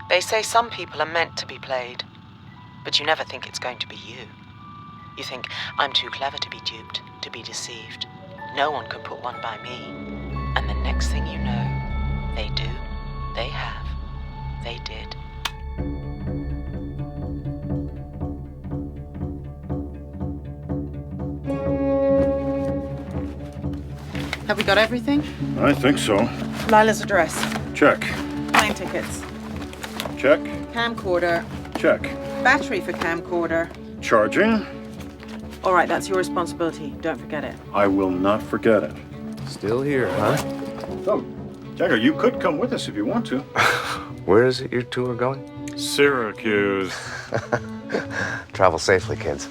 They say some people are meant to be played, but you never think it's going to be you. You think, I'm too clever to be duped, to be deceived. No one can put one by me. And the next thing you know, they do, they have, they did. Have we got everything? I think so. Lila's address. Check. Plane tickets. Check. Camcorder. Check. Battery for camcorder. Charging. All right, that's your responsibility. Don't forget it. I will not forget it. Still here, huh? So, Jagger, you could come with us if you want to. Where is it your two are going? Syracuse. Travel safely, kids.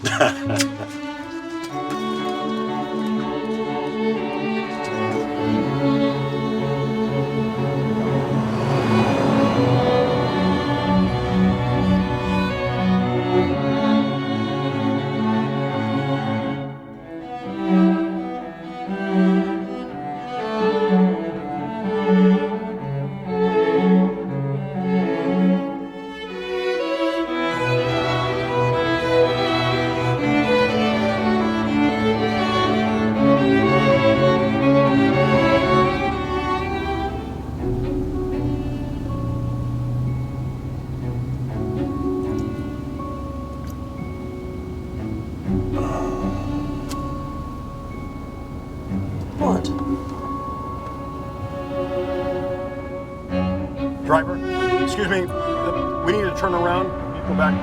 What? Driver, excuse me, we need to turn around. You go back.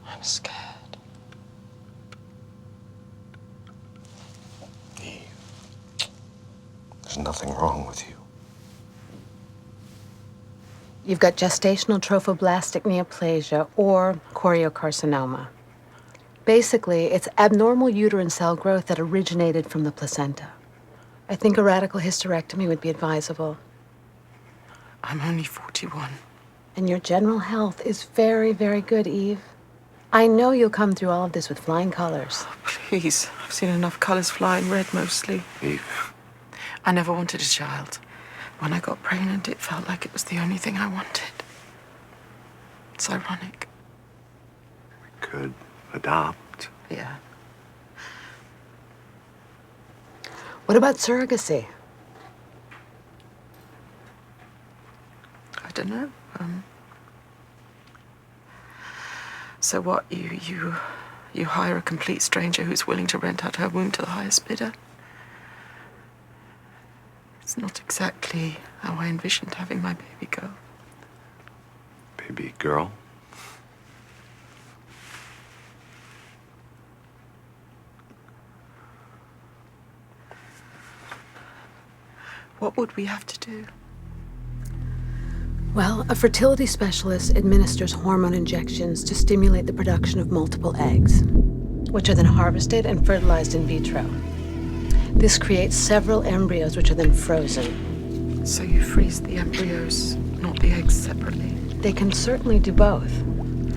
I'm scared. Eve, there's nothing wrong with you. You've got gestational trophoblastic neoplasia or choriocarcinoma. Basically, it's abnormal uterine cell growth that originated from the placenta. I think a radical hysterectomy would be advisable. I'm only 41. And your general health is very, very good, Eve. I know you'll come through all of this with flying colors. Please, I've seen enough colors fly in red mostly. Eve. I never wanted a child. When I got pregnant, it felt like it was the only thing I wanted. It's ironic. We could adopt. Yeah. What about surrogacy? I don't know. So what, you hire a complete stranger who's willing to rent out her womb to the highest bidder? It's not exactly how I envisioned having my baby girl. Baby girl? What would we have to do? Well, a fertility specialist administers hormone injections to stimulate the production of multiple eggs, which are then harvested and fertilized in vitro. This creates several embryos, which are then frozen. So you freeze the embryos, not the eggs separately? They can certainly do both.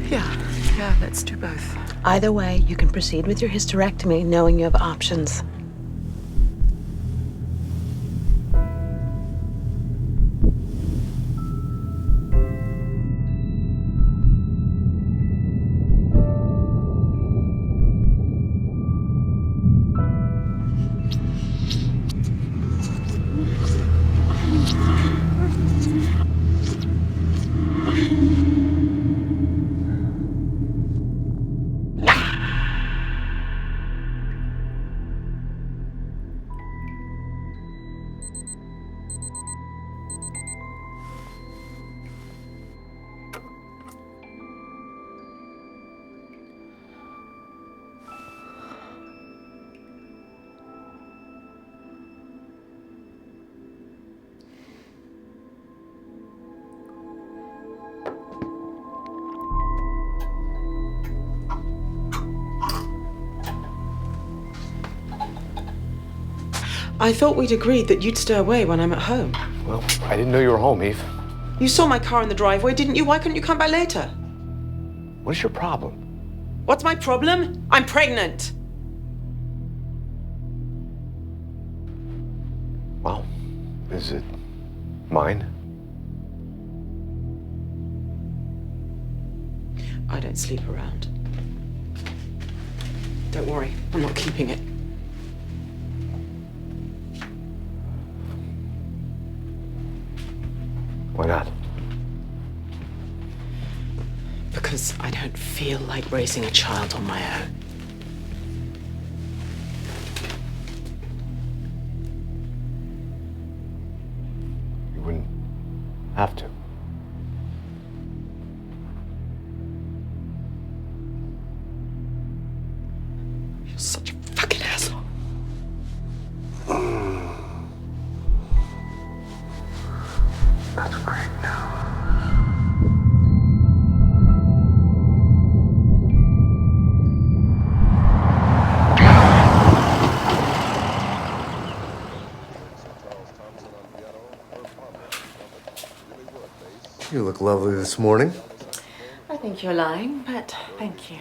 Yeah, let's do both. Either way, you can proceed with your hysterectomy knowing you have options. I thought we'd agreed that you'd stay away when I'm at home. Well, I didn't know you were home, Eve. You saw my car in the driveway, didn't you? Why couldn't you come by later? What's your problem? What's my problem? I'm pregnant. Well, is it mine? I don't sleep around. Don't worry, I'm not keeping it. Why not? Because I don't feel like raising a child on my own. You wouldn't have to. You're such a fucking asshole. That's great now. You look lovely this morning. I think you're lying, but thank you.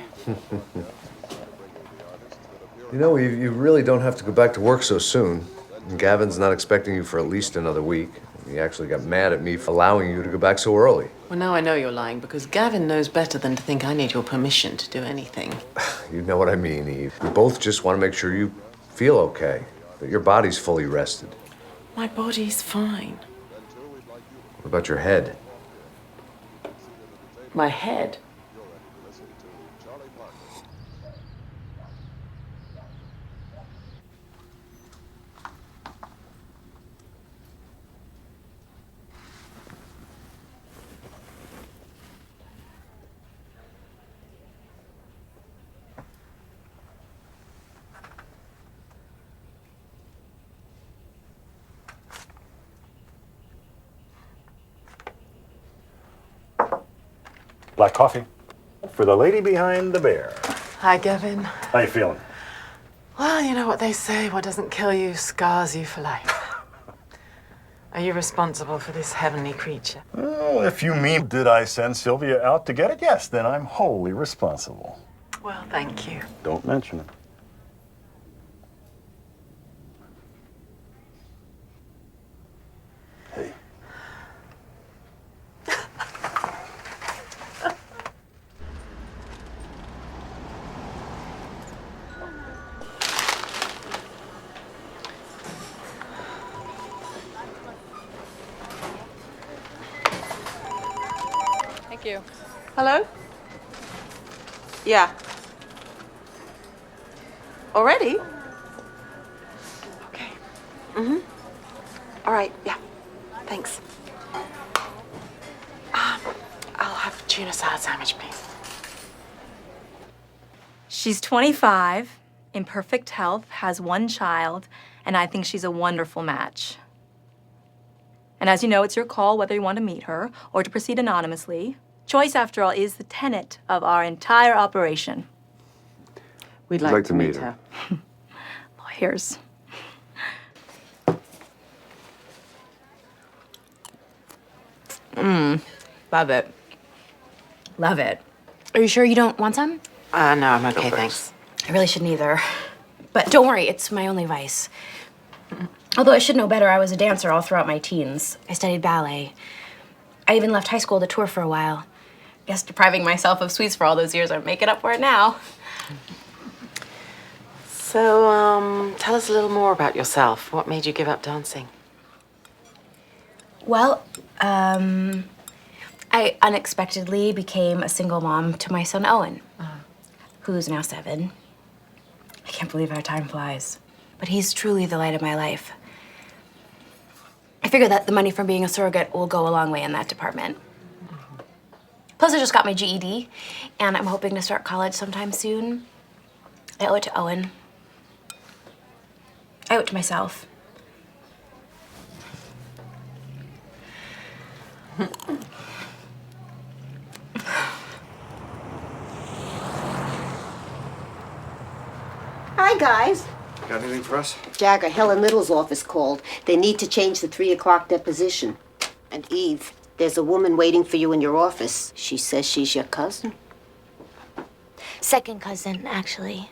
You know, you really don't have to go back to work so soon. And Gavin's not expecting you for at least another week. He actually got mad at me for allowing you to go back so early. Well, now I know you're lying because Gavin knows better than to think I need your permission to do anything. You know what I mean, Eve. We both just want to make sure you feel okay, that your body's fully rested. My body's fine. What about your head? My head? Black coffee for the lady behind the bear. Hi, Gavin. How you feeling? Well, you know what they say, what doesn't kill you scars you for life. Are you responsible for this heavenly creature? Well, if you mean did I send Sylvia out to get it, yes, then I'm wholly responsible. Well, thank you. Don't mention it. Hey. Thank you. Hello? Yeah. Already? Okay. Mm-hmm. All right, yeah. Thanks. I'll have tuna salad sandwich, please. She's 25, in perfect health, has one child, and I think she's a wonderful match. And as you know, it's your call whether you want to meet her or to proceed anonymously. Choice, after all, is the tenet of our entire operation. We'd like to meet her. Lawyers. Love it. Love it. Are you sure you don't want some? No, I'm okay, thanks. I really shouldn't either. But don't worry, it's my only vice. Although I should know better, I was a dancer all throughout my teens. I studied ballet. I even left high school to tour for a while. Guess depriving myself of sweets for all those years, I'm making up for it now. So, tell us a little more about yourself. What made you give up dancing? Well, I unexpectedly became a single mom to my son Owen, who's now 7. I can't believe how time flies. But he's truly the light of my life. I figure that the money from being a surrogate will go a long way in that department. Plus, I just got my GED, and I'm hoping to start college sometime soon. I owe it to Owen. I owe it to myself. Hi, guys. Got anything for us? Jagger, Helen Little's office called. They need to change the 3 o'clock deposition. And Eve, there's a woman waiting for you in your office. She says she's your cousin. Second cousin, actually.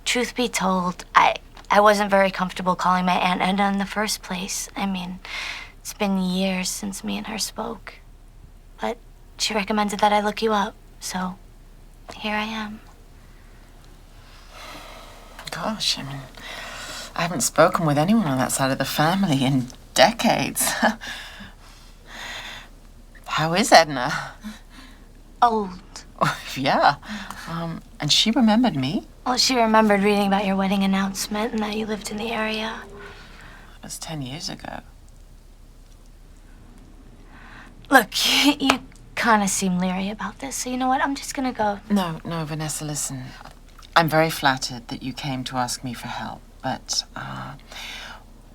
Truth be told, I wasn't very comfortable calling my Aunt Edna in the first place. I mean, it's been years since me and her spoke. But she recommended that I look you up, so here I am. Gosh, I mean, I haven't spoken with anyone on that side of the family in decades. How is Edna? Old. Yeah. And she remembered me? Well, she remembered reading about your wedding announcement and that you lived in the area. It was 10 years ago. Look, you kind of seem leery about this, so you know what? I'm just gonna go. No, Vanessa, listen. I'm very flattered that you came to ask me for help, but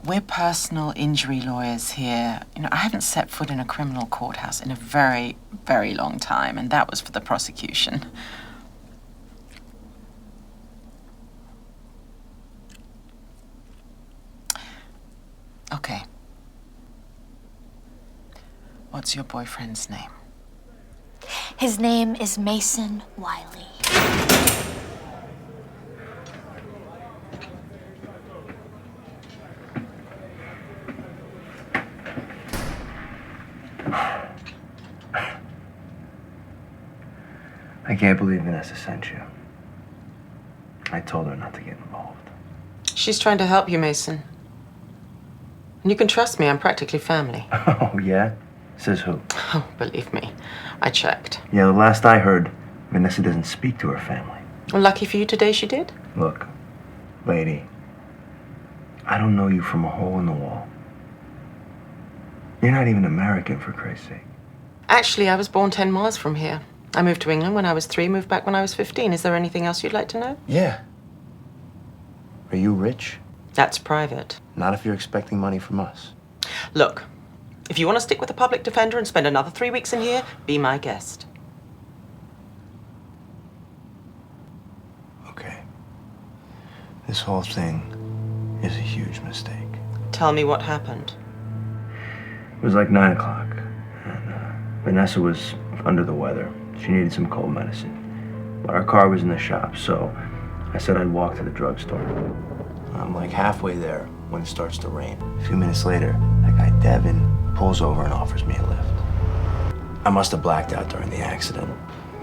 we're personal injury lawyers here. You know, I haven't set foot in a criminal courthouse in a very, very long time, and that was for the prosecution. Okay. What's your boyfriend's name? His name is Mason Wiley. I can't believe Vanessa sent you. I told her not to get involved. She's trying to help you, Mason. And you can trust me, I'm practically family. Oh, yeah? Says who? Oh, believe me, I checked. Yeah, the last I heard, Vanessa doesn't speak to her family. Well, lucky for you today she did. Look, lady, I don't know you from a hole in the wall. You're not even American, for Christ's sake. Actually, I was born 10 miles from here. I moved to England when I was 3, moved back when I was 15. Is there anything else you'd like to know? Yeah. Are you rich? That's private. Not if you're expecting money from us. Look, If you want to stick with the public defender and spend another 3 weeks in here, be my guest. Okay. This whole thing is a huge mistake. Tell me what happened. It was like 9 o'clock, and Vanessa was under the weather. She needed some cold medicine. But our car was in the shop, so I said I'd walk to the drugstore. I'm like halfway there when it starts to rain. A few minutes later, that guy Devin pulls over and offers me a lift. I must have blacked out during the accident.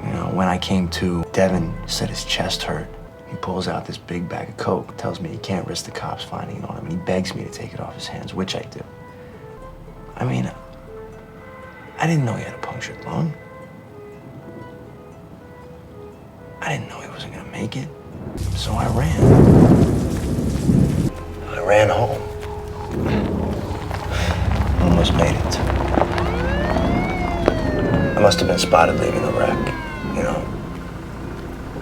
You know, when I came to, Devin said his chest hurt. He pulls out this big bag of Coke, tells me he can't risk the cops finding it on him, and he begs me to take it off his hands, which I do. I mean, I didn't know he had a punctured lung. I didn't know he wasn't gonna make it, so I ran. I ran home. Almost made it. I must have been spotted leaving the wreck, you know.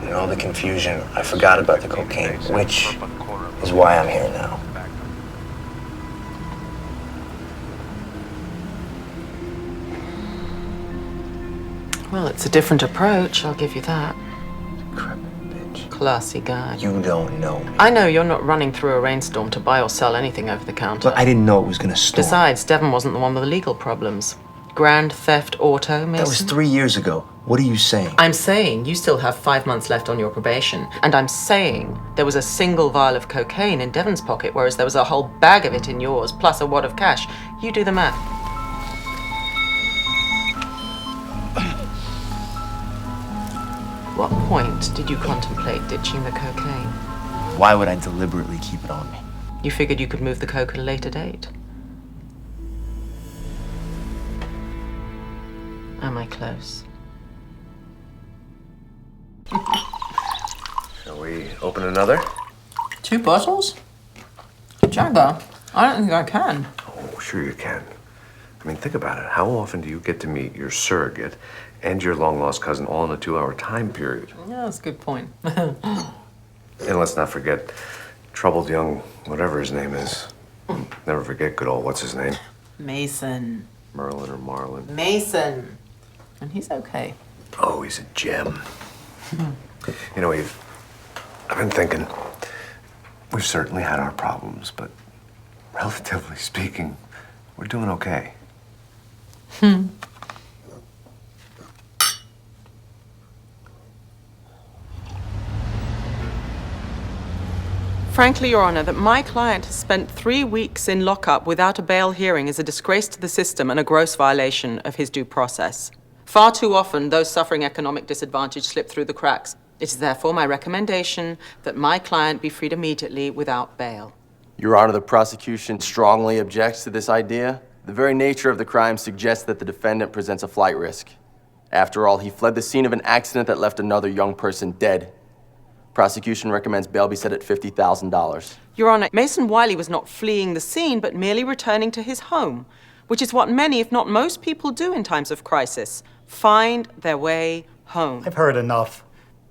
In all the confusion, I forgot about the cocaine, which is why I'm here now. Well, it's a different approach, I'll give you that. Classy guy. You don't know me. I know you're not running through a rainstorm to buy or sell anything over the counter. But I didn't know it was gonna storm. Besides, Devon wasn't the one with the legal problems. Grand theft auto, Mason. That was 3 years ago. What are you saying? I'm saying you still have 5 months left on your probation. And I'm saying there was a single vial of cocaine in Devon's pocket, whereas there was a whole bag of it in yours, plus a wad of cash. You do the math. What point did you contemplate ditching the cocaine? Why would I deliberately keep it on me? You figured you could move the coke at a later date. Am I close? Shall we open another? 2 bottles? Jagger, I don't think I can. Oh, sure you can. I mean, think about it. How often do you get to meet your surrogate and your long-lost cousin all in a 2-hour time period? Yeah, that's a good point. And let's not forget troubled young whatever his name is. Never forget good old what's his name? Mason. Merlin or Marlin. Mason. And he's okay. Oh, he's a gem. You know, Eve, I've been thinking, we've certainly had our problems, but relatively speaking, we're doing okay. Frankly, Your Honor, that my client has spent 3 weeks in lockup without a bail hearing is a disgrace to the system and a gross violation of his due process. Far too often, those suffering economic disadvantage slip through the cracks. It is therefore my recommendation that my client be freed immediately without bail. Your Honor, the prosecution strongly objects to this idea. The very nature of the crime suggests that the defendant presents a flight risk. After all, he fled the scene of an accident that left another young person dead. Prosecution recommends bail be set at $50,000. Your Honor, Mason Wiley was not fleeing the scene, but merely returning to his home, which is what many, if not most people do in times of crisis, find their way home. I've heard enough.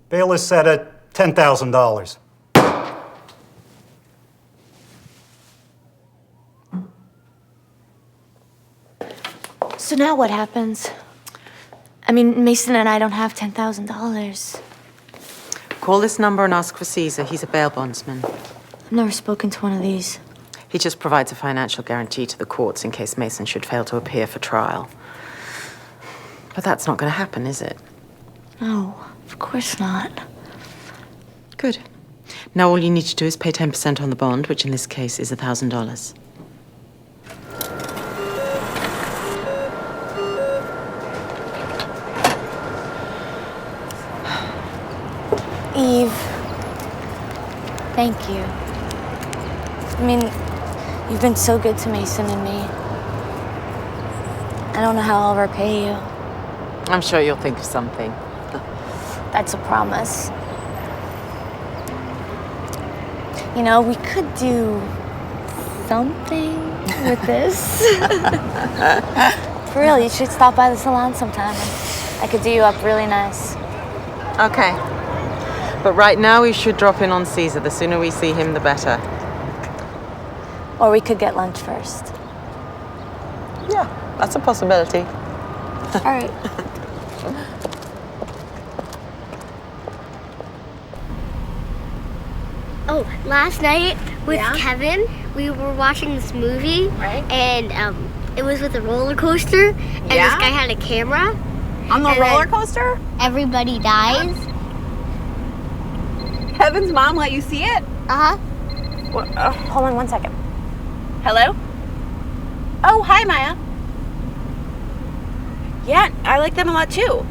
Bail is set at $10,000. So now what happens? I mean, Mason and I don't have $10,000. Call this number and ask for Caesar. He's a bail bondsman. I've never spoken to one of these. He just provides a financial guarantee to the courts in case Mason should fail to appear for trial. But that's not going to happen, is it? No, of course not. Good. Now all you need to do is pay 10% on the bond, which in this case is $1,000. Eve, thank you. I mean, you've been so good to Mason and me. I don't know how I'll repay you. I'm sure you'll think of something. That's a promise. You know, we could do something with this. For real, you should stop by the salon sometime. I could do you up really nice. Okay. But right now we should drop in on Caesar. The sooner we see him, the better. Or we could get lunch first. Yeah, that's a possibility. All right. Oh, last night with Kevin, we were watching this movie, right? And it was with a roller coaster, and this guy had a camera. On the roller coaster? Everybody dies. Kevin's mom let you see it? Uh-huh. Well, hold on 1 second. Hello? Oh, hi, Maya. Yeah, I like them a lot too.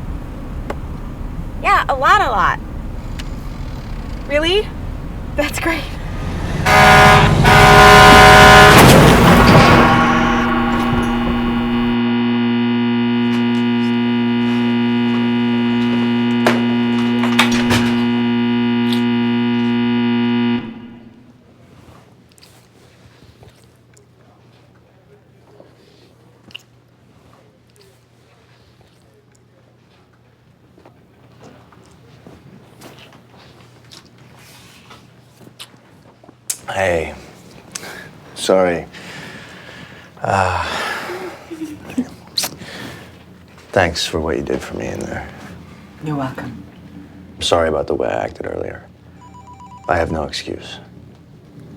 Yeah, a lot. Really? That's great. Hey, sorry. Thanks for what you did for me in there. You're welcome. Sorry about the way I acted earlier. I have no excuse.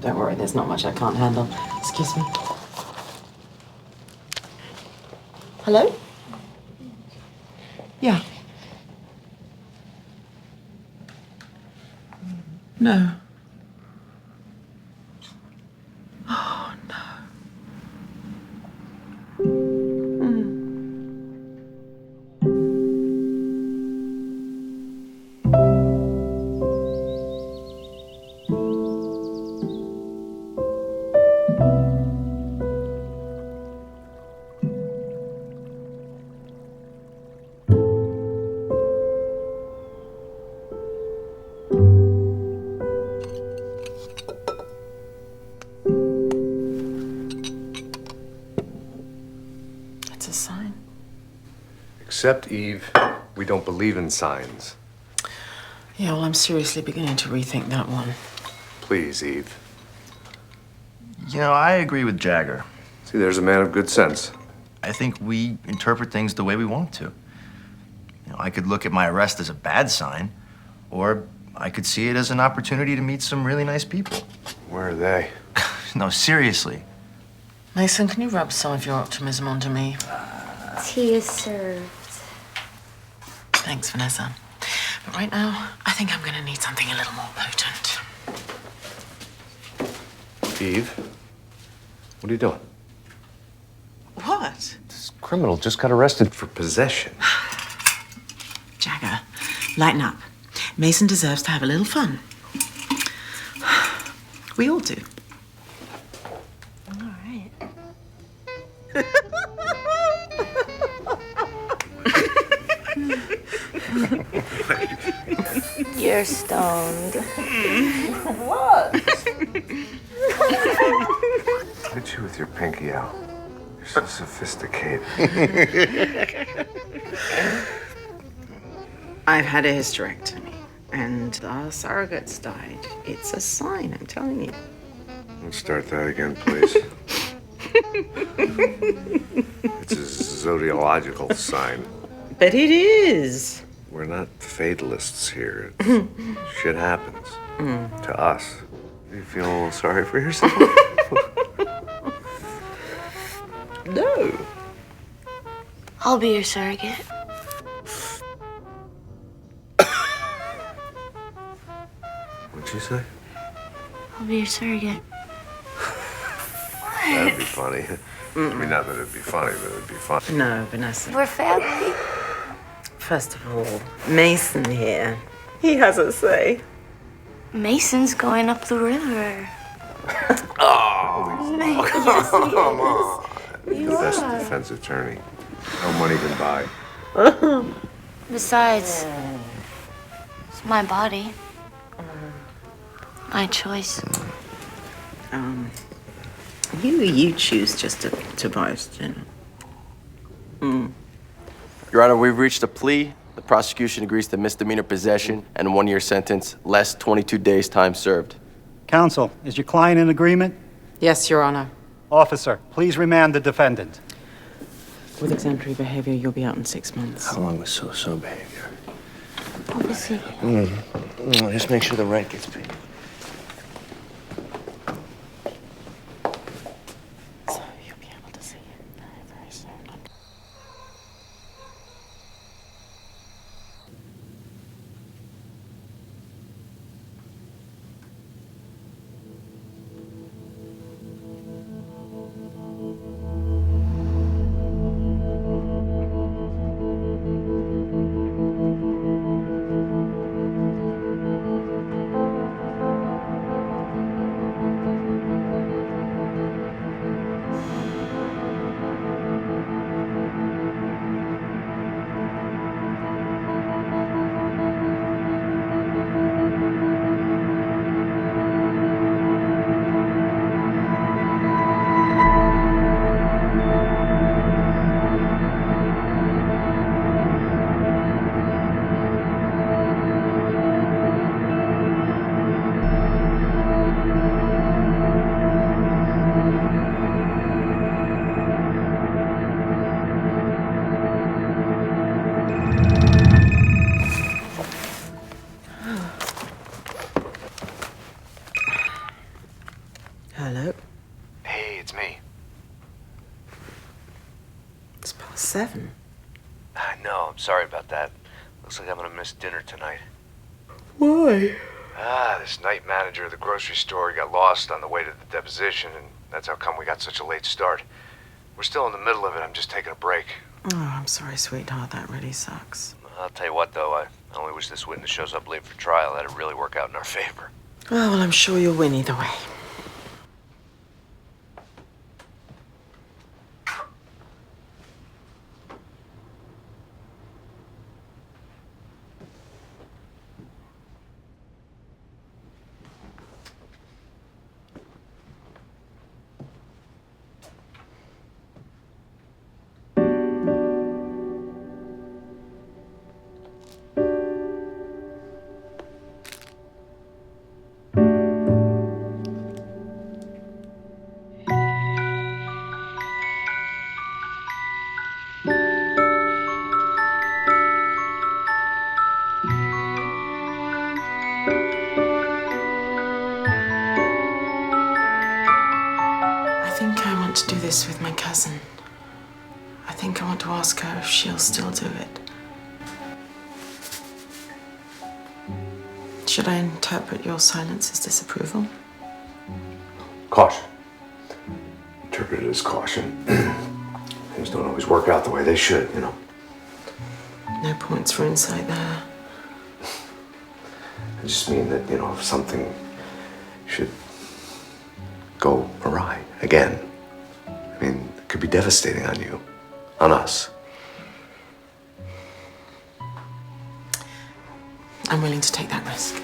Don't worry, there's not much I can't handle. Excuse me. Hello? Yeah. No. Oh, no. It's a sign. Except, Eve, we don't believe in signs. Yeah, well, I'm seriously beginning to rethink that one. Please, Eve. You know, I agree with Jagger. See, there's a man of good sense. I think we interpret things the way we want to. You know, I could look at my arrest as a bad sign, or I could see it as an opportunity to meet some really nice people. Where are they? No, seriously. Mason, can you rub some of your optimism onto me? Tea is served. Thanks, Vanessa. But right now, I think I'm gonna need something a little more potent. Eve, what are you doing? What? This criminal just got arrested for possession. Jagger, lighten up. Mason deserves to have a little fun. We all do. All right. You're stoned. What? Look at you with your pinky out. You're so sophisticated. I've had a hysterectomy, and our surrogates died. It's a sign, I'm telling you. Let's start that again, please. It's a zodiological sign. But it is. We're not fatalists here. Shit happens. To us. Do you feel a little sorry for yourself? No. I'll be your surrogate. What'd you say? I'll be your surrogate. That'd be funny. I mean, not that it'd be funny, but it'd be funny. No, Vanessa. We're family. First of all, Mason here. He has a say. Mason's going up the river. Come on. The best defense attorney. No money can buy. Besides, it's my body. My choice. You choose just to boast, you know. Your Honor, we've reached a plea. The prosecution agrees to misdemeanor possession and a 1-year sentence, less 22 days time served. Counsel, is your client in agreement? Yes, Your Honor. Officer, please remand the defendant. With exemplary behavior, you'll be out in 6 months. How long was so-so behavior? Obviously. Just make sure the rent gets paid. So you'll be able to see him very, very soon. Hello? Hey, it's me. It's past 7. I know, I'm sorry about that. Looks like I'm gonna miss dinner tonight. Why? This night manager of the grocery store got lost on the way to the deposition, and that's how come we got such a late start. We're still in the middle of it. I'm just taking a break. Oh, I'm sorry, sweetheart. That really sucks. I'll tell you what, though, I only wish this witness shows up late for trial. That'd really work out in our favor. Oh, well, I'm sure you'll win either way. I think I want to do this with my cousin. I think I want to ask her if she'll still do it. Should I interpret your silence as disapproval? Caution. Interpret it as caution. Things don't always work out the way they should, you know. No points for insight there. I just mean that, if something should go awry again, it could be devastating on you, on us. I'm willing to take that risk.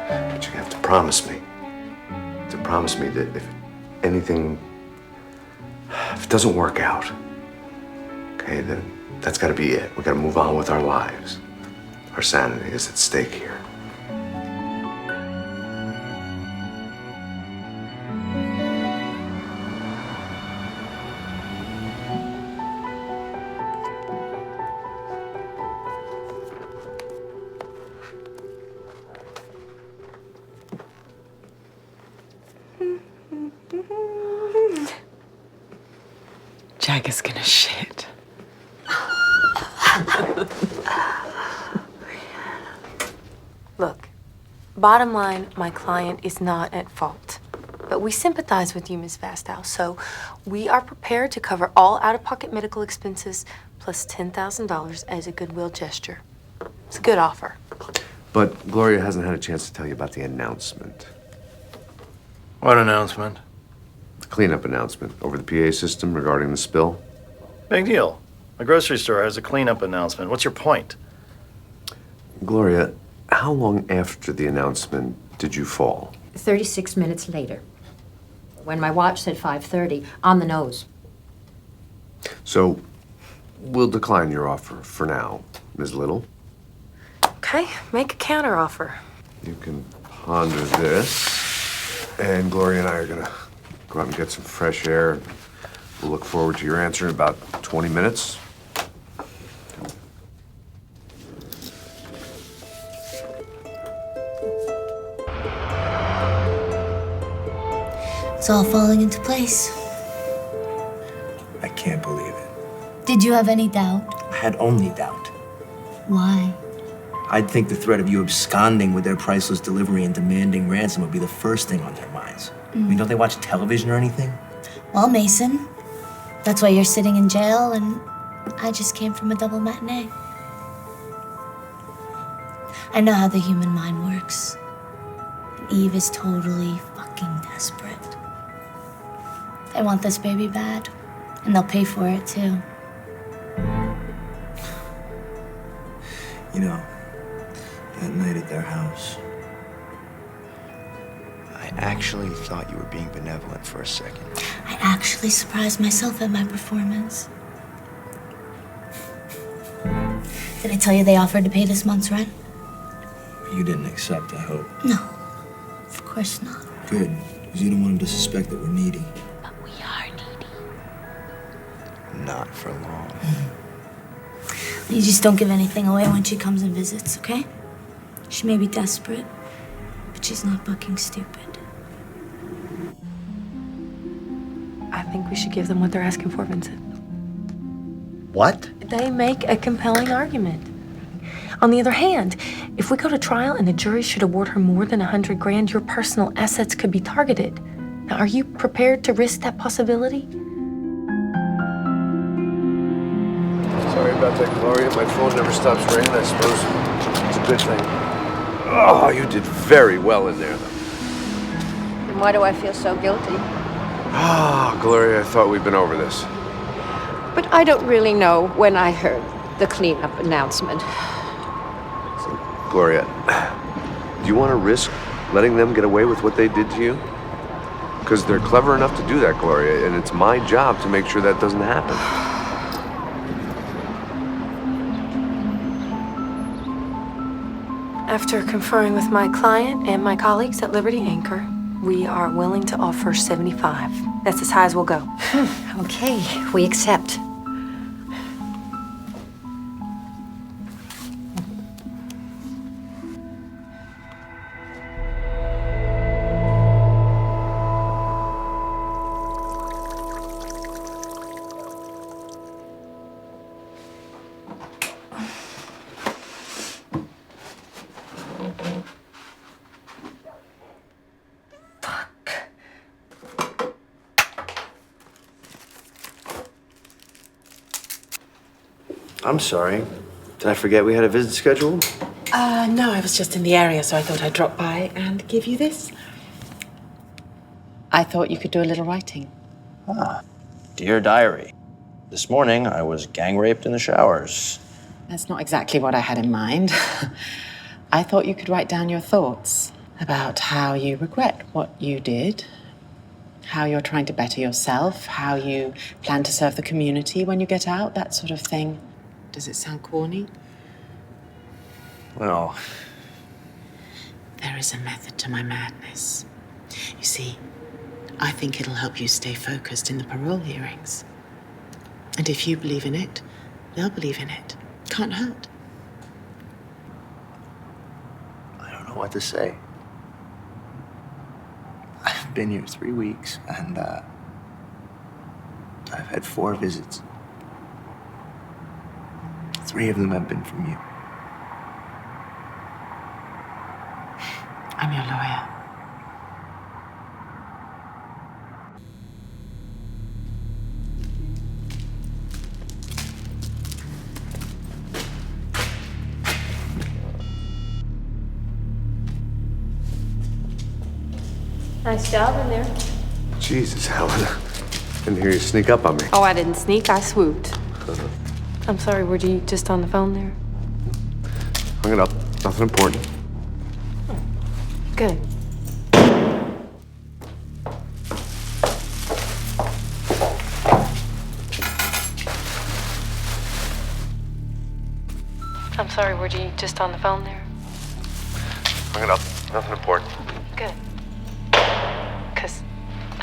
But you have to promise me. That if anything, if it doesn't work out, okay, then that's got to be it. We got to move on with our lives. Our sanity is at stake here. Jagger's gonna shit. Look, bottom line, my client is not at fault. But we sympathize with you, Ms. Fastow, so we are prepared to cover all out-of-pocket medical expenses plus $10,000 as a goodwill gesture. It's a good offer. But Gloria hasn't had a chance to tell you about the announcement. What announcement? The cleanup announcement over the PA system regarding the spill. Big deal. A grocery store has a cleanup announcement. What's your point? Gloria, how long after the announcement did you fall? 36 minutes later, when my watch said 5:30, on the nose. So, we'll decline your offer for now, Ms. Little. Okay, make a counteroffer. You can ponder this, and Gloria and I are gonna Go out and get some fresh air. We'll look forward to your answer in about 20 minutes. It's all falling into place. I can't believe it. Did you have any doubt? I had only doubt. Why? I'd think the threat of you absconding with their priceless delivery and demanding ransom would be the first thing on their minds. I mean, don't they watch television or anything? Well, Mason, that's why you're sitting in jail, and I just came from a double matinee. I know how the human mind works. Eve is totally fucking desperate. They want this baby bad, and they'll pay for it too. You know, that night at their house, I actually thought you were being benevolent for a second. I actually surprised myself at my performance. Did I tell you they offered to pay this month's rent? you didn't accept, I hope. No, of course not. Good, because you don't want them to suspect that we're needy. But we are needy. Not for long. You just don't give anything away when she comes and visits, okay? She may be desperate, but she's not fucking stupid. I think we should give them what they're asking for, Vincent. What? They make a compelling argument. On the other hand, if we go to trial and the jury should award her more than $100 grand, your personal assets could be targeted. Now, are you prepared to risk that possibility? Sorry about that, Gloria. My phone never stops ringing. I suppose it's a good thing. Oh, you did very well in there, though. And why do I feel so guilty? Ah, Gloria, I thought we'd been over this. But I don't really know when I heard the cleanup announcement. Gloria, do you want to risk letting them get away with what they did to you? Because they're clever enough to do that, Gloria, and it's my job to make sure that doesn't happen. After conferring with my client and my colleagues at Liberty Anchor, we are willing to offer 75. That's as high as we'll go. Okay, we accept. I'm sorry. Did I forget we had a visit scheduled? No, I was just in the area, so I thought I'd drop by and give you this. I thought you could do a little writing. Dear Diary, this morning I was gang raped in the showers. That's not exactly what I had in mind. I thought you could write down your thoughts about how you regret what you did, how you're trying to better yourself, how you plan to serve the community when you get out, that sort of thing. Does it sound corny? Well, there is a method to my madness. You see, I think it'll help you stay focused in the parole hearings. And if you believe in it, they'll believe in it. Can't hurt. I don't know what to say. I've been here 3 weeks, and I've had 4 visits. 3 of them have been from you. I'm your lawyer. Nice job in there. Jesus, Helena. Didn't hear you sneak up on me. Oh, I didn't sneak, I swooped. I'm sorry, were you just on the phone there? Hung it up. Nothing important. Good. I'm sorry, were you just on the phone there? Hung it up. Nothing important. Good. 'Cause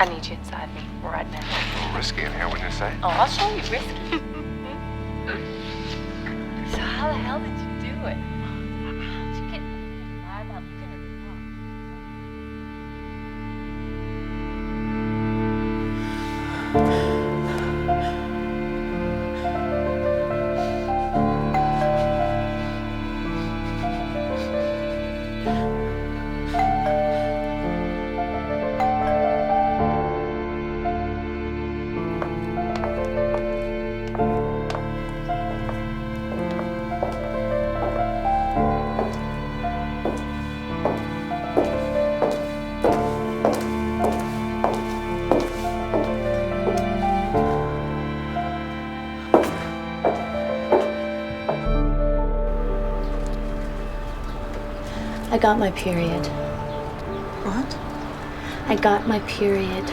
I need you inside me right now. A little risky in here, wouldn't you say? Oh, I'll show you risky. So how the hell did you do it? How'd you get lie about looking at the clock? I got my period. What? I got my period.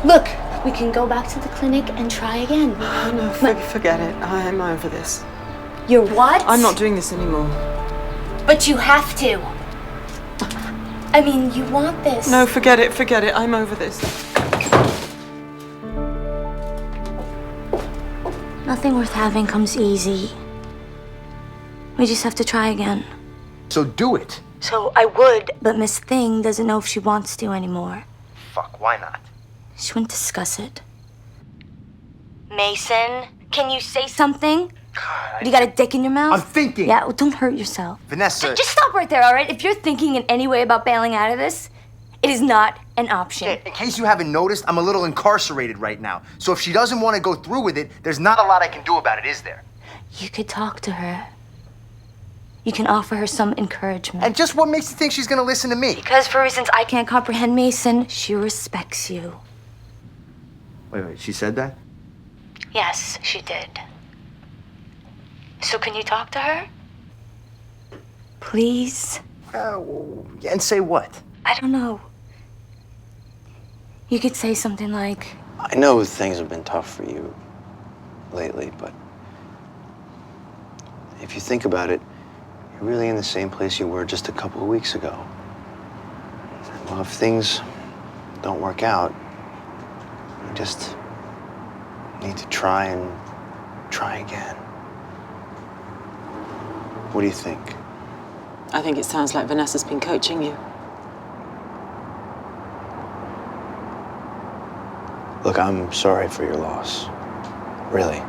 Look, we can go back to the clinic and try again. No, forget it. I'm over this. You're what? I'm not doing this anymore. But you have to. I mean, you want this. No, forget it. I'm over this. Nothing worth having comes easy. We just have to try again. So do it. So I would, but Miss Thing doesn't know if she wants to anymore. Fuck, why not? She wouldn't discuss it. Mason, can you say something? You got a dick in your mouth? I'm thinking. Yeah, well, don't hurt yourself. Vanessa. Just stop right there, all right? If you're thinking in any way about bailing out of this, it is not an option. In case you haven't noticed, I'm a little incarcerated right now. So if she doesn't want to go through with it, there's not a lot I can do about it, is there? You could talk to her. You can offer her some encouragement. And just what makes you think she's gonna listen to me? Because for reasons I can't comprehend, Mason, she respects you. Wait, she said that? Yes, she did. So can you talk to her? Please? And say what? I don't know. You could say something like, I know things have been tough for you lately, but if you think about it, you're really in the same place you were just a couple of weeks ago. Well, if things don't work out, you just need to try again. What do you think? I think it sounds like Vanessa's been coaching you. Look, I'm sorry for your loss. Really.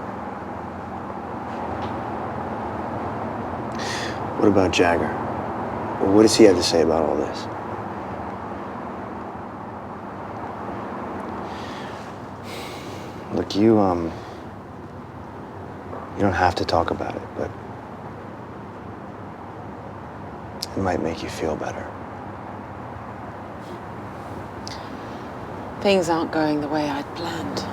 What about Jagger? What does he have to say about all this? Look, you don't have to talk about it, but it might make you feel better. Things aren't going the way I'd planned.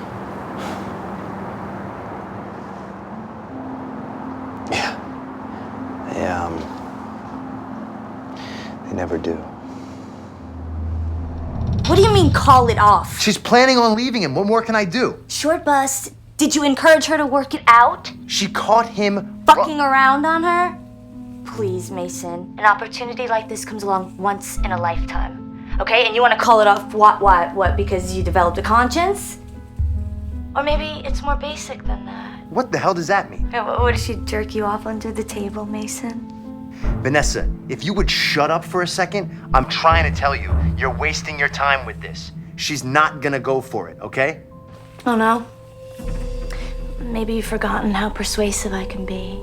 They never do. what do you mean call it off? She's planning on leaving him. What more can I do? Short bust. Did you encourage her to work it out? She caught him Fucking around on her? Please, Mason. An opportunity like this comes along once in a lifetime. Okay? And you want to call it off what? Because you developed a conscience? Or maybe it's more basic than that. What the hell does that mean? What, did she jerk you off under the table, Mason? Vanessa, if you would shut up for a second, I'm trying to tell you, you're wasting your time with this. She's not gonna go for it, okay? Oh no? Maybe you've forgotten how persuasive I can be.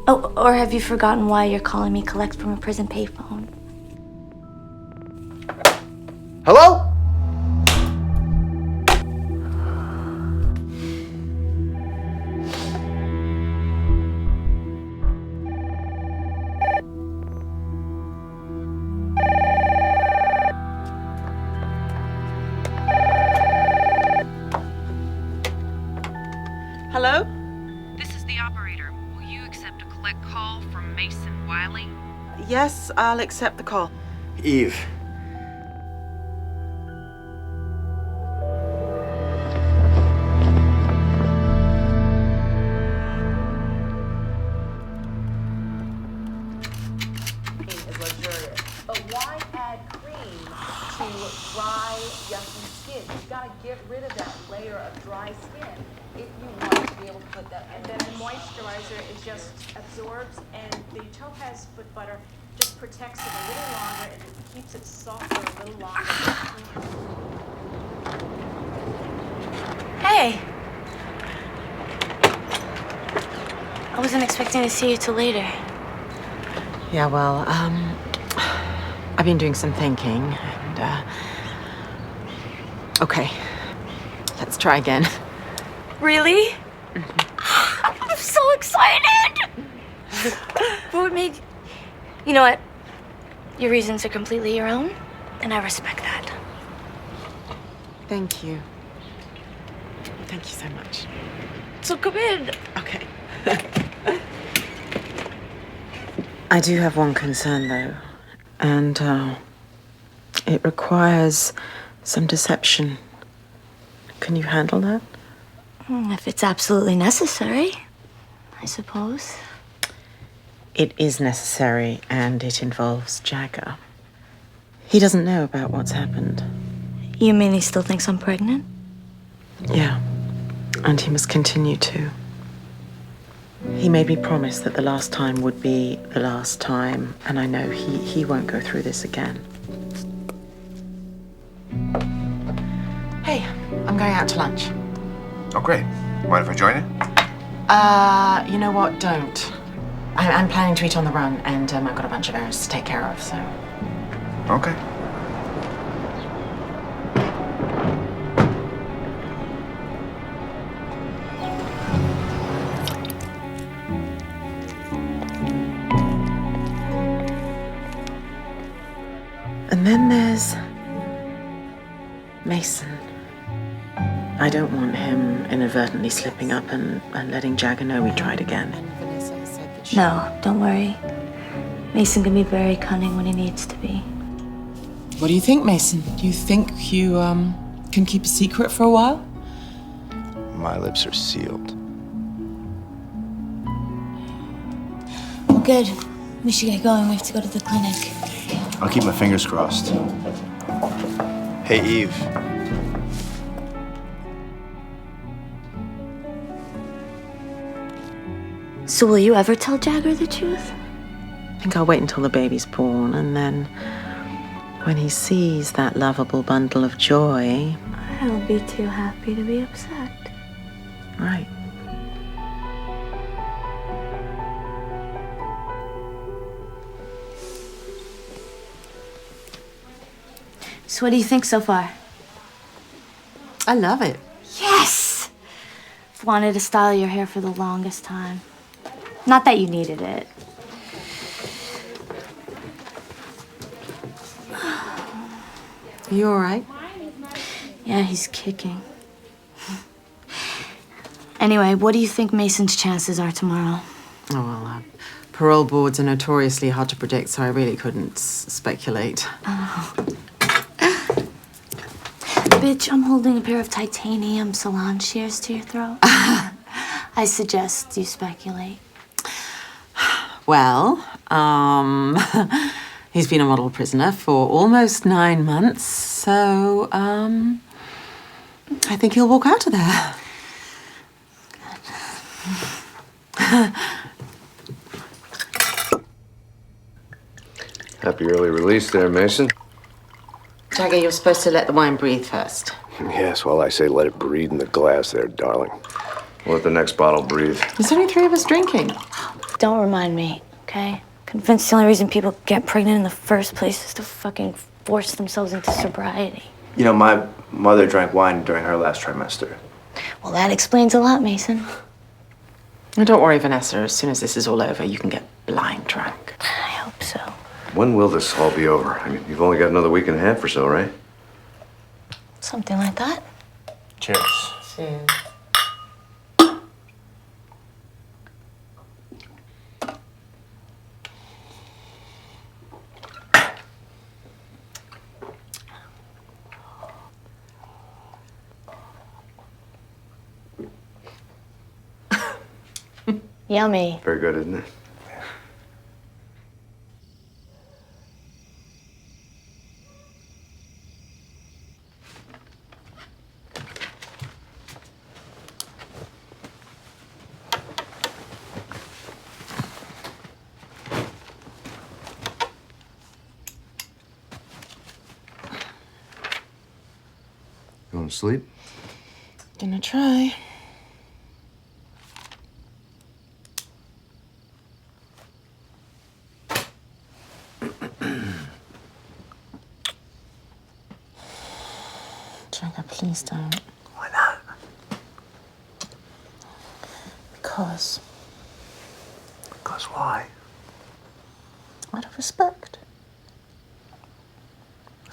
Oh, or have you forgotten why you're calling me collect from a prison payphone? Hello? Hello? This is the operator. Will you accept a collect call from Mason Wiley? Yes, I'll accept the call. Eve. But why add cream to dry, yucky skin. You've got to get rid of that layer of dry skin if you want to be able to put that. And then the moisturizer, it just absorbs, and the topaz foot butter just protects it a little longer and it keeps it softer a little longer. Hey. I wasn't expecting to see you till later. Yeah, well, I've been doing some thinking, and, okay, let's try again. Really? I'm so excited! But what made... You know what? Your reasons are completely your own, and I respect that. Thank you. Thank you so much. So come in. Okay. I do have one concern, though, and it requires some deception. Can you handle that? If it's absolutely necessary, I suppose. It is necessary, and it involves Jagger. He doesn't know about what's happened. You mean he still thinks I'm pregnant? Yeah, and he must continue to. He made me promise that the last time would be the last time, and I know he won't go through this again. Hey, I'm going out to lunch. Oh, great. Mind if I join you? You know what? Don't. I'm planning to eat on the run, and I've got a bunch of errands to take care of, so... Okay. And then there's Mason. I don't want him inadvertently slipping up and letting Jagger know we tried again. No, don't worry. Mason can be very cunning when he needs to be. What do you think, Mason? Do you think you, can keep a secret for a while? My lips are sealed. Well, good. We should get going. We have to go to the clinic. I'll keep my fingers crossed. Hey, Eve. So will you ever tell Jagger the truth? I think I'll wait until the baby's born, and then when he sees that lovable bundle of joy... I'll be too happy to be upset. Right. So what do you think so far? I love it. Yes! I've wanted to style your hair for the longest time. Not that you needed it. Are you all right? Yeah, he's kicking. Anyway, what do you think Mason's chances are tomorrow? Oh, well, parole boards are notoriously hard to predict, so I really couldn't speculate. Oh. Bitch, I'm holding a pair of titanium salon shears to your throat. I suggest you speculate. Well, he's been a model prisoner for almost 9 months, so, I think he'll walk out of there. Happy early release there, Mason. Jagger, you're supposed to let the wine breathe first. Yes, well, I say let it breathe in the glass there, darling. We'll let the next bottle breathe. There's only 3 of us drinking. Don't remind me, okay? Convinced the only reason people get pregnant in the first place is to fucking force themselves into sobriety. You know, my mother drank wine during her last trimester. Well, that explains a lot, Mason. And don't worry, Vanessa. As soon as this is all over, you can get blind drunk. I hope so. When will this all be over? I mean, you've only got another week and a half or so, right? Something like that. Cheers. Cheers. Yummy. Very good, isn't it? You want to sleep? Gonna try. Jagger, please don't. Why not? Because. Because why? Out of respect.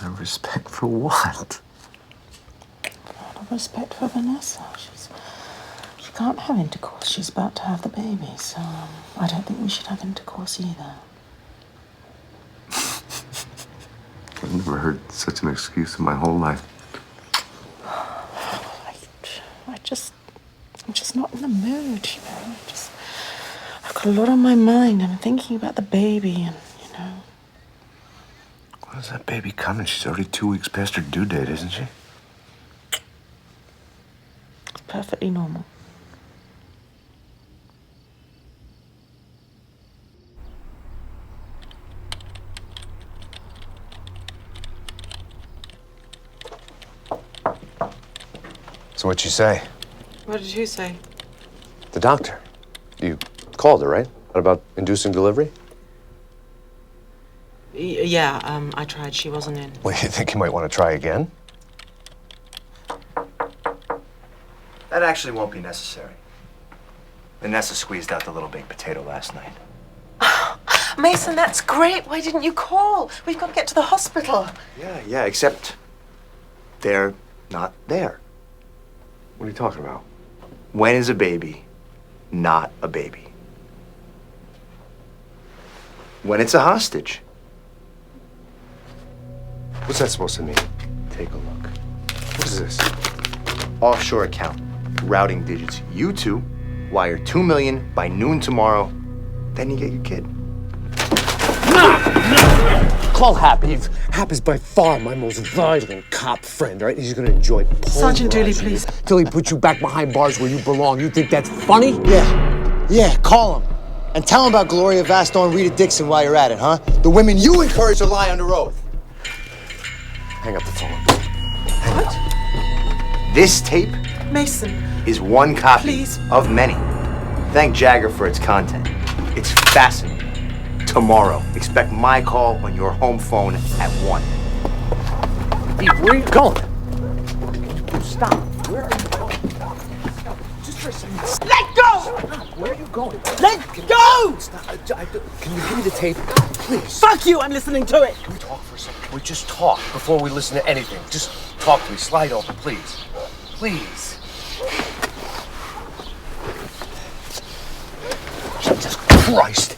Out of respect for what? Out of respect for Vanessa. She can't have intercourse. She's about to have the baby, so I don't think we should have intercourse either. I've never heard such an excuse in my whole life. I'm just not in the mood, you know. I've got a lot on my mind. I'm thinking about the baby and, you know. When's that baby coming? She's already 2 weeks past her due date, isn't she? It's perfectly normal. So what'd she say? What did you say? The doctor. You called her, right? What about inducing delivery? Yeah, I tried. She wasn't in. Well, you think you might want to try again? That actually won't be necessary. Vanessa squeezed out the little baked potato last night. Mason, that's great. Why didn't you call? We've got to get to the hospital. Yeah, except they're not there. What are you talking about? When is a baby not a baby? When it's a hostage. What's that supposed to mean? Take a look. What is this? Offshore account. Routing digits. You two wire $2 million by noon tomorrow. Then you get your kid. Call Hap, Eve. Hap is by far my most violent cop friend, all right? He's gonna enjoy Sergeant Dooley, please. Till he puts you back behind bars where you belong. You think that's funny? Yeah, call him. And tell him about Gloria Vaston and Rita Dixon while you're at it, huh? The women you encourage to lie under oath. Hang up the phone. What? This tape, Mason, is one copy please. Of many. Thank Jagger for its content. It's fascinating. Tomorrow, expect my call on your home phone at 1. Eve, where are you going? Stop. Where are you going? Just for a second. Let go! Stop. Where are you going? Let go! Stop. Can you give me the tape? Please. Fuck you, I'm listening to it! Can we talk for a second? Can we just talk before we listen to anything? Just talk to me. Slide over, please. Please. Jesus Christ.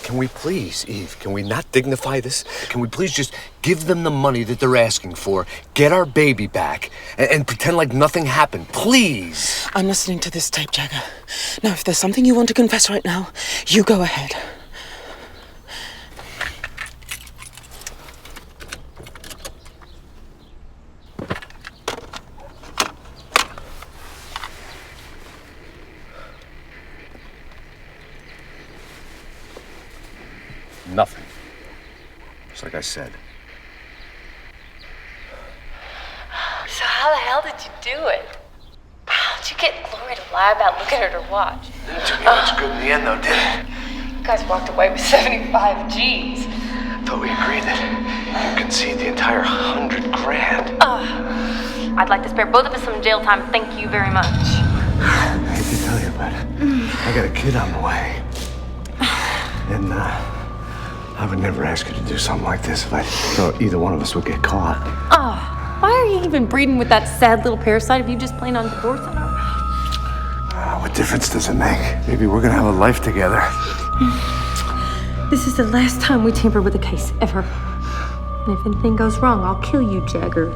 Can we please, Eve, can we not dignify this? Can we please just give them the money that they're asking for, get our baby back, and pretend like nothing happened? Please. I'm listening to this tape, Jagger. Now, if there's something you want to confess right now, you go ahead. Nothing. Just like I said. So how the hell did you do it? How'd you get Gloria to lie about looking at her watch? Didn't do me much good in the end, though, did it? You guys walked away with 75 G's. Thought we agreed that you concede the entire $100 grand. I'd like to spare both of us some jail time. Thank you very much. I hate to tell you, but I got a kid on the way. And, I would never ask you to do something like this if I thought either one of us would get caught. Why are you even breeding with that sad little parasite if you just plan on divorcing her? What difference does it make? Maybe we're gonna have a life together. This is the last time we tamper with a case, ever. And if anything goes wrong, I'll kill you, Jagger.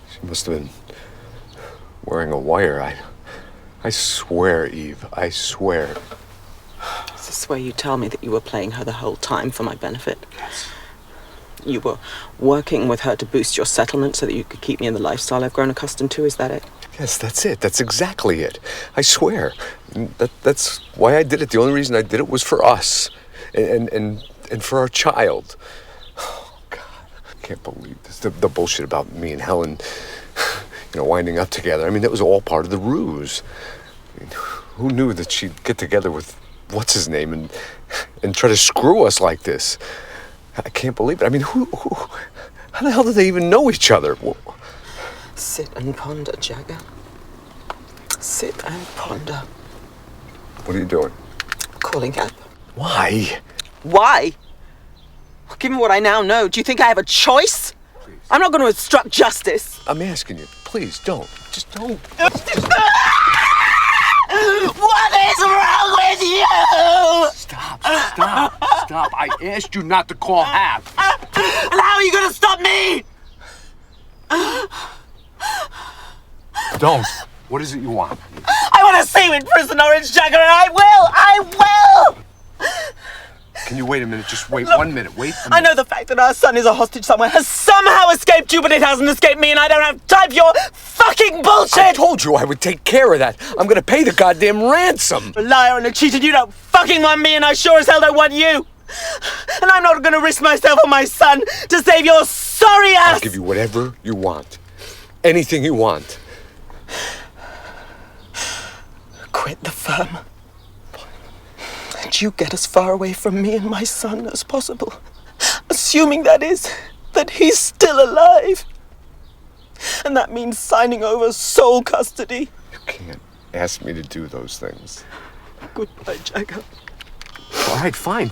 She must have been wearing a wire. I swear, Eve, I swear. Is this where you tell me that you were playing her the whole time for my benefit? Yes. You were working with her to boost your settlement so that you could keep me in the lifestyle I've grown accustomed to, is that it? Yes, that's it. That's exactly it. I swear. That's why I did it. The only reason I did it was for us. And for our child. Oh, God. I can't believe this. The bullshit about me and Helen, winding up together. I mean, that was all part of the ruse. I mean, who knew that she'd get together with what's-his-name and try to screw us like this? I can't believe it. I mean, how the hell do they even know each other? Sit and ponder, Jagger. Sit and ponder. What are you doing? Calling up. Why? Why? Given what I now know, do you think I have a choice? Please. I'm not going to obstruct justice. I'm asking you, please, don't. Just don't. What is wrong with you? Stop. I asked you not to call Hap. And how are you going to stop me? Don't. What is it you want? I want to see you in prison, Orange Jagger, and I will! Can you wait a minute? Just wait 1 minute. Wait a minute. I know the fact that our son is a hostage somewhere has somehow escaped you, but it hasn't escaped me, and I don't have time for your fucking bullshit! I told you I would take care of that. I'm gonna pay the goddamn ransom. A liar and a cheat, and you don't fucking want me, and I sure as hell don't want you! And I'm not gonna risk myself or my son to save your sorry ass! I'll give you whatever you want. Anything you want. Quit the firm. And you get as far away from me and my son as possible. Assuming, that is, that he's still alive. And that means signing over sole custody. You can't ask me to do those things. Goodbye, Jagger. All right, fine.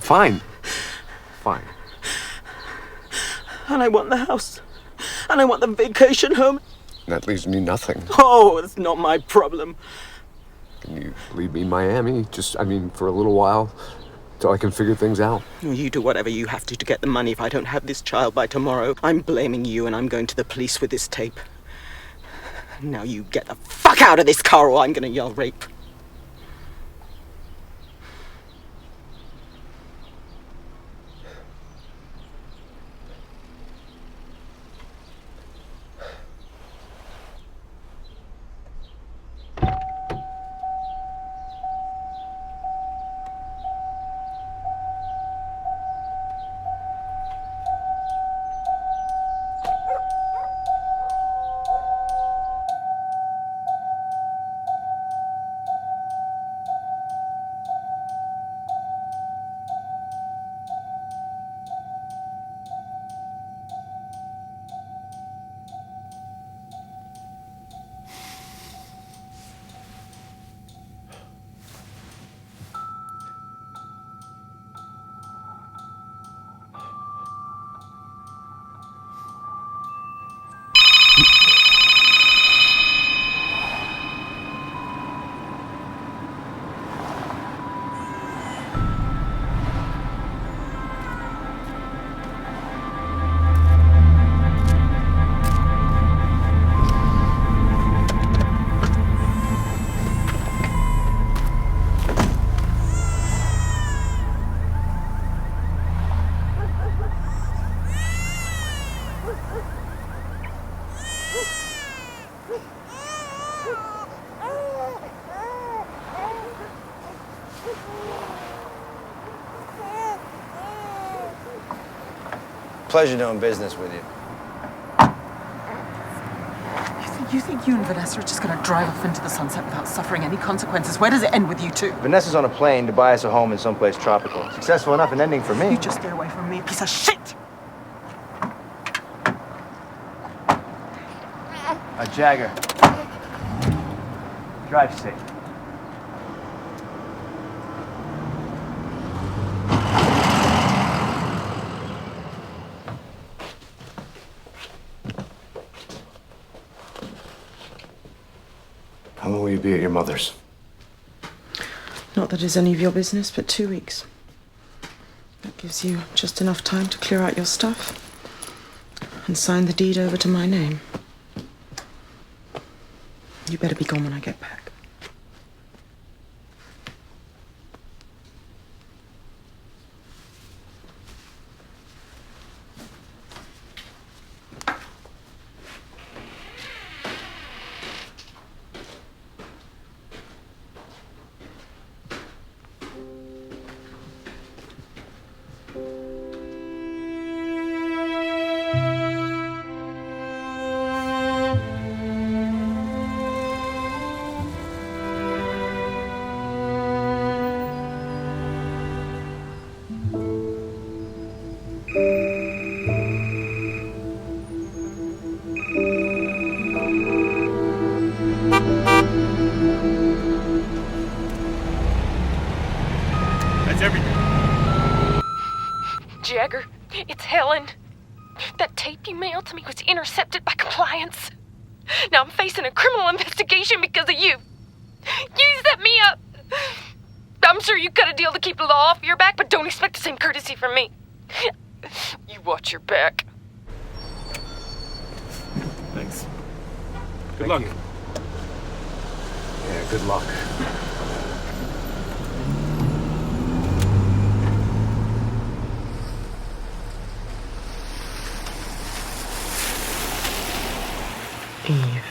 And I want the house. And I want the vacation home. That leaves me nothing. Oh, it's not my problem. Can you leave me in Miami? For a little while, till I can figure things out. You do whatever you have to get the money. If I don't have this child by tomorrow, I'm blaming you and I'm going to the police with this tape. Now you get the fuck out of this car or I'm gonna yell rape. Pleasure doing business with you. You think you and Vanessa are just going to drive off into the sunset without suffering any consequences? Where does it end with you two? Vanessa's on a plane to buy us a home in someplace tropical. Successful enough an ending for me. You just stay away from me, piece of shit! Jagger. Drive safe. How long will you be at your mother's? Not that it's any of your business, but 2 weeks. That gives you just enough time to clear out your stuff and sign the deed over to my name. You better be gone when I get back. That's everything. Jagger, it's Helen. That tape you mailed to me was intercepted by compliance. Now I'm facing a criminal investigation because of you. You set me up. I'm sure you cut a deal to keep the law off your back, but don't expect the same courtesy from me. You watch your back. Thanks. Good luck. Yeah, good luck. Eve,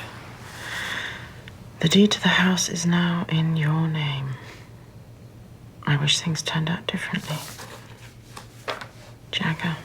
the deed to the house is now in your name. I wish things turned out differently. Jagger.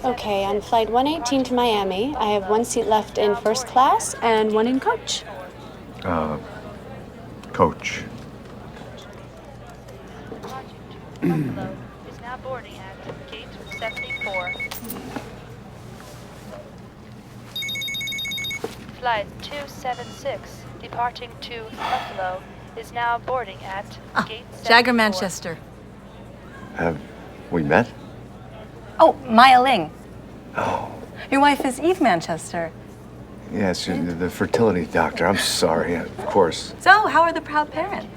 Okay, on flight 118 to Miami, I have one seat left in first class and one in coach. Coach. Buffalo is now boarding at gate 74. Flight 276 departing to Buffalo is now boarding at gate 74. Jagger Manchester. Have we met? Oh, Maya Ling. Oh. Your wife is Eve Manchester. Yes, the fertility doctor. I'm sorry, of course. So, how are the proud parents?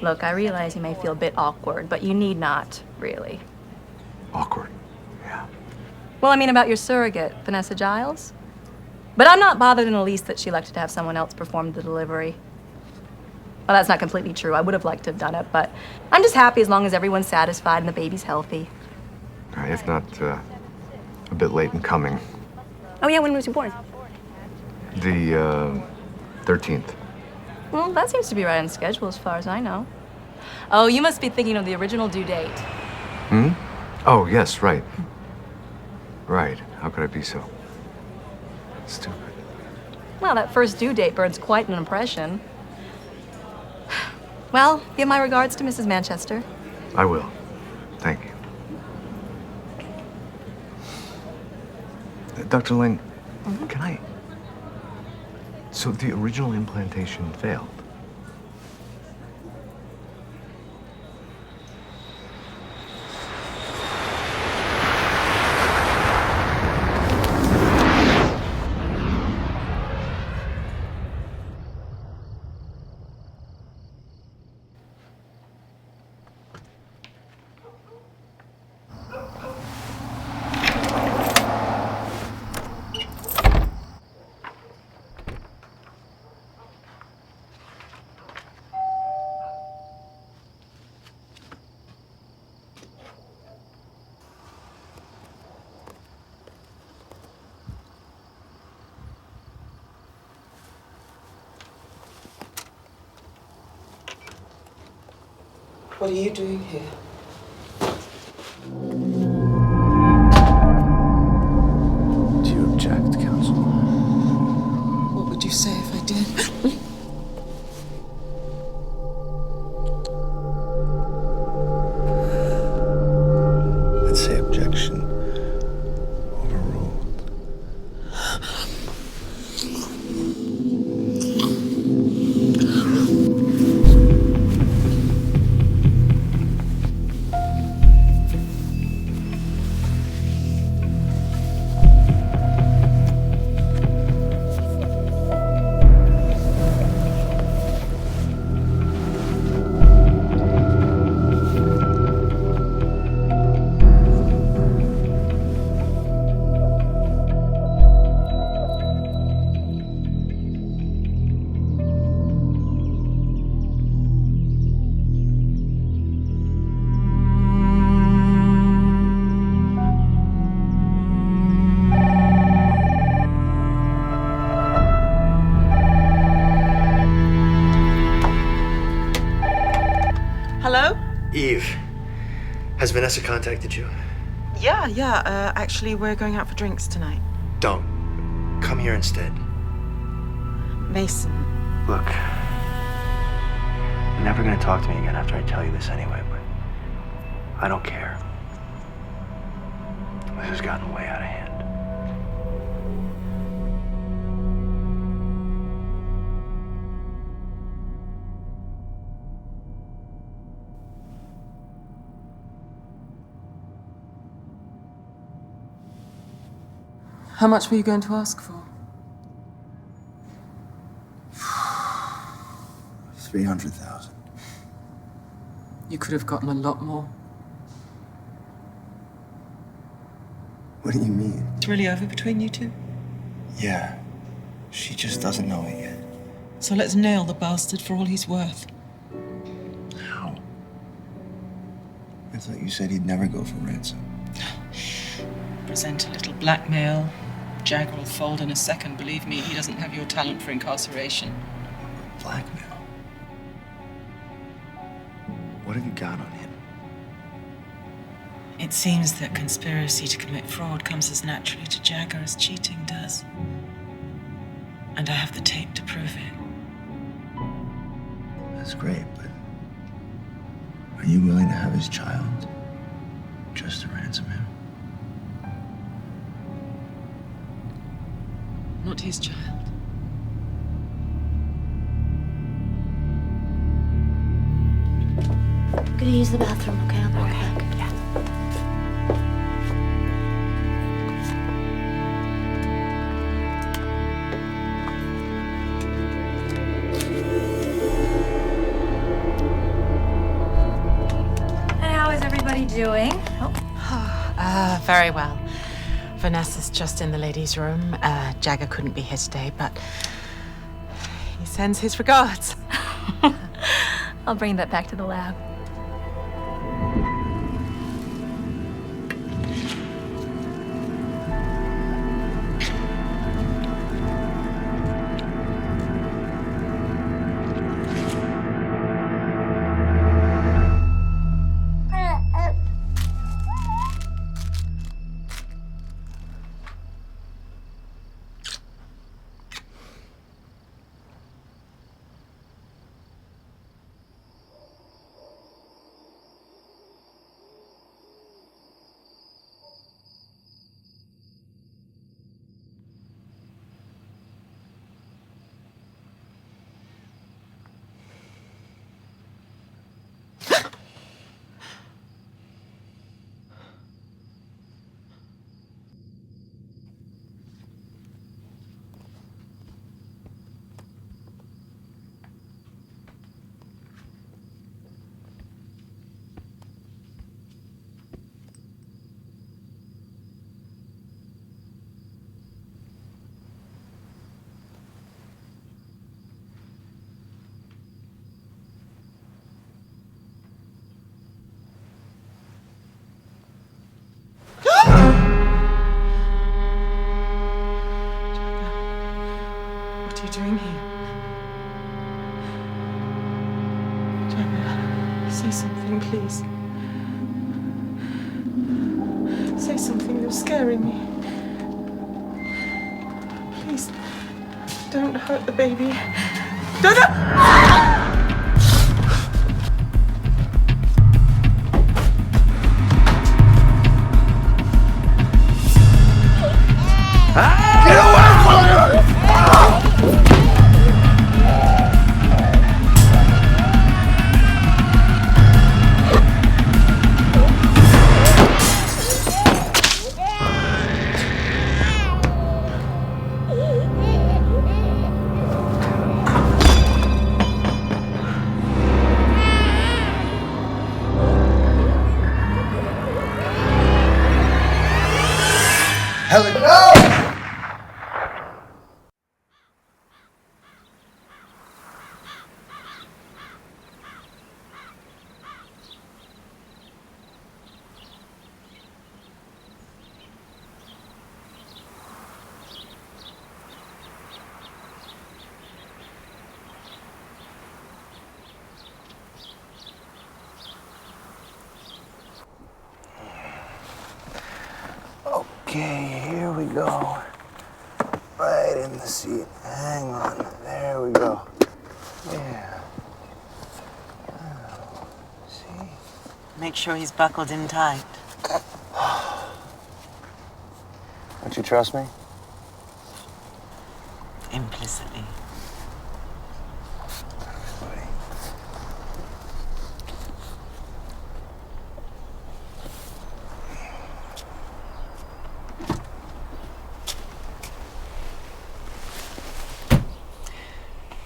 Look, I realize you may feel a bit awkward, but you need not, really. Awkward? Well, I mean about your surrogate, Vanessa Giles. But I'm not bothered in the least that she elected to have someone else perform the delivery. Well, that's not completely true. I would have liked to have done it, but I'm just happy as long as everyone's satisfied and the baby's healthy. If not, a bit late in coming. Oh, yeah, when was you born? The, 13th. Well, that seems to be right on schedule as far as I know. Oh, you must be thinking of the original due date. Hmm? Oh, yes, right. Right. How could I be so stupid? Well, that first due date burns quite an impression. Well, give my regards to Mrs. Manchester. I will. Thank you. Dr. Ling, can I... So the original implantation failed? What are you doing here? Do you object, counsel? What would you say if I did? I'd say object. objection overruled. Hello? Eve, has Vanessa contacted you? Yeah. Actually, we're going out for drinks tonight. Don't. Come here instead. Mason. Look, you're never gonna talk to me again after I tell you this anyway, but I don't care. This has gotten way out of hand. How much were you going to ask for? 300,000. You could have gotten a lot more. What do you mean? It's really over between you two? Yeah. She just doesn't know it yet. So let's nail the bastard for all he's worth. How? I thought you said he'd never go for ransom. Present a little blackmail. Jagger will fold in a second. Believe me, he doesn't have your talent for incarceration. Blackmail? What have you got on him? It seems that conspiracy to commit fraud comes as naturally to Jagger as cheating does. And I have the tape to prove it. That's great, but are you willing to have his child just to ransom him? Not his child. I'm gonna use the bathroom, okay? I'll be right back. And how is everybody doing? Very well. Vanessa's just in the ladies' room. Jagger couldn't be here today, but he sends his regards. I'll bring that back to the lab. What are you doing here? Jagger, say something, please. Say something, you're scaring me. Please, don't hurt the baby. Don't! Get away from her! Helen, no! Okay, here we go. Right in the seat. Hang on. There we go. Yeah. See? Make sure he's buckled in tight. Don't you trust me? Implicitly.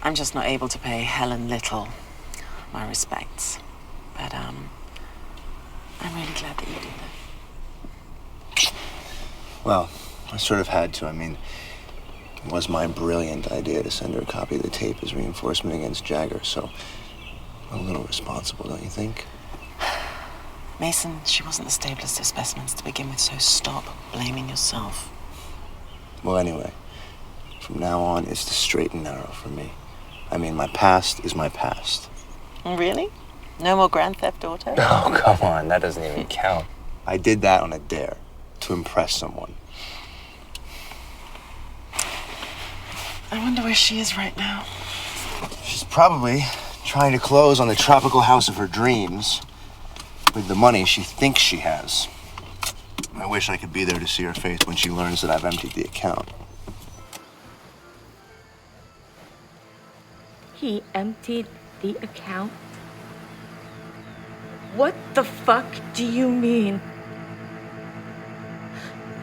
I'm just not able to pay Helen Little my respects. But, I'm really glad that you did that. Well, I sort of had to. I mean, it was my brilliant idea to send her a copy of the tape as reinforcement against Jagger, so I'm a little responsible, don't you think? Mason, she wasn't the stablest of specimens to begin with, so stop blaming yourself. Well, anyway, from now on, it's the straight and narrow for me. I mean, my past is my past. Really? No more Grand Theft Auto? Oh, come on. That doesn't even count. I did that on a dare to impress someone. I wonder where she is right now. She's probably trying to close on the tropical house of her dreams with the money she thinks she has. I wish I could be there to see her face when she learns that I've emptied the account. He emptied the account? What the fuck do you mean?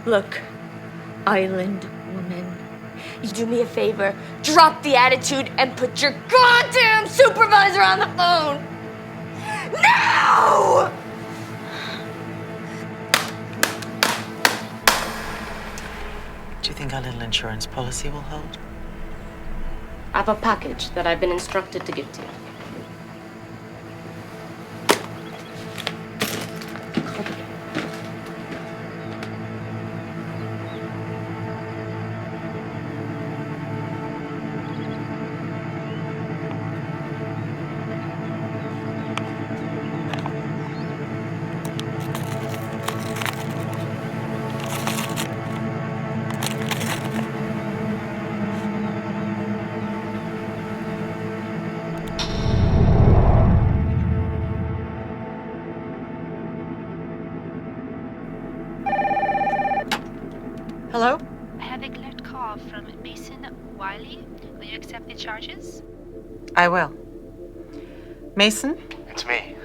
Look, island woman, you do me a favor, drop the attitude and put your goddamn supervisor on the phone! Now! Do you think our little insurance policy will hold? I have a package that I've been instructed to give to you. Hello? I have a cleared call from Mason Wiley. Will you accept the charges? I will. Mason? It's me.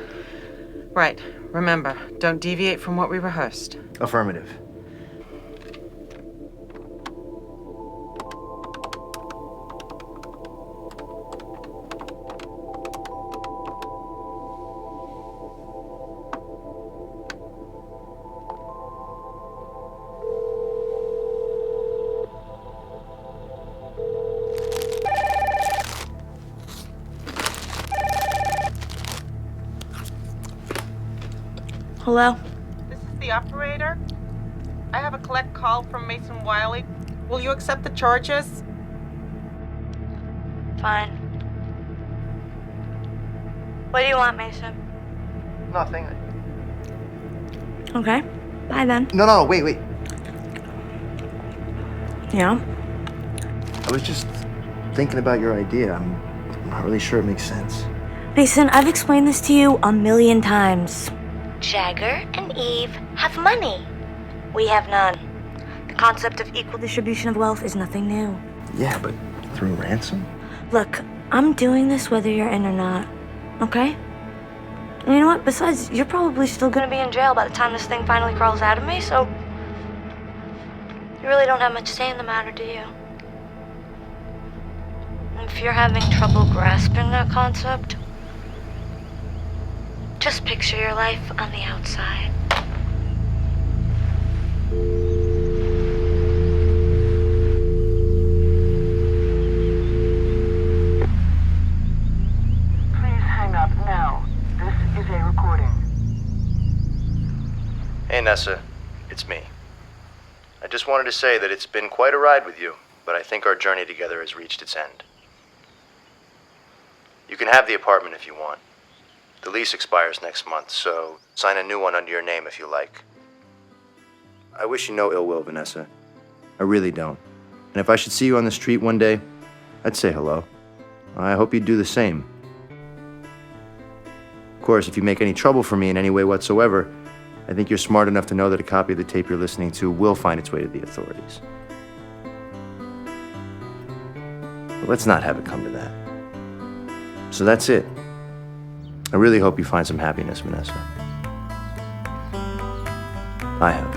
Right. Remember, don't deviate from what we rehearsed. Affirmative. Hello? This is the operator. I have a collect call from Mason Wiley. Will you accept the charges? Fine. What do you want, Mason? Nothing. Okay. Bye then. No, wait. Yeah? I was just thinking about your idea. I'm not really sure it makes sense. Mason, I've explained this to you 1,000,000 times. Jagger and Eve have money. We have none. The concept of equal distribution of wealth is nothing new. Yeah, but through ransom? Look, I'm doing this whether you're in or not, okay? And you know what? Besides, you're probably still gonna be in jail by the time this thing finally crawls out of me, so you really don't have much say in the matter, do you? And if you're having trouble grasping that concept, just picture your life on the outside. Hey, Nessa. It's me. I just wanted to say that it's been quite a ride with you, but I think our journey together has reached its end. You can have the apartment if you want. The lease expires next month, so sign a new one under your name if you like. I wish you no ill will, Vanessa. I really don't. And if I should see you on the street one day, I'd say hello. I hope you'd do the same. Of course, if you make any trouble for me in any way whatsoever, I think you're smart enough to know that a copy of the tape you're listening to will find its way to the authorities. But let's not have it come to that. So that's it. I really hope you find some happiness, Vanessa. I have.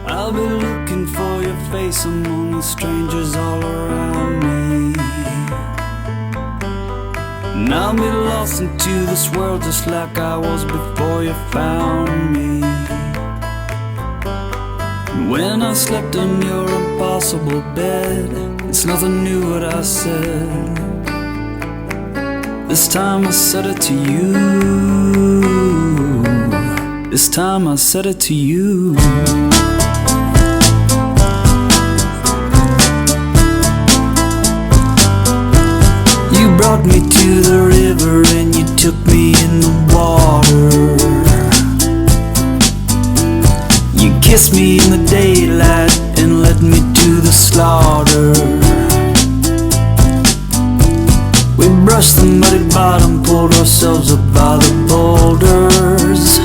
I'll be looking for your face among the strangers all around me. And I'll be lost into this world just like I was before you found me. And when I slept in your impossible bed, it's nothing new what I said. This time I said it to you. This time I said it to you. You brought me to the river and you took me in the water. You kissed me in the daylight and led me to the slaughter. We brushed the muddy bottom, pulled ourselves up by the boulders.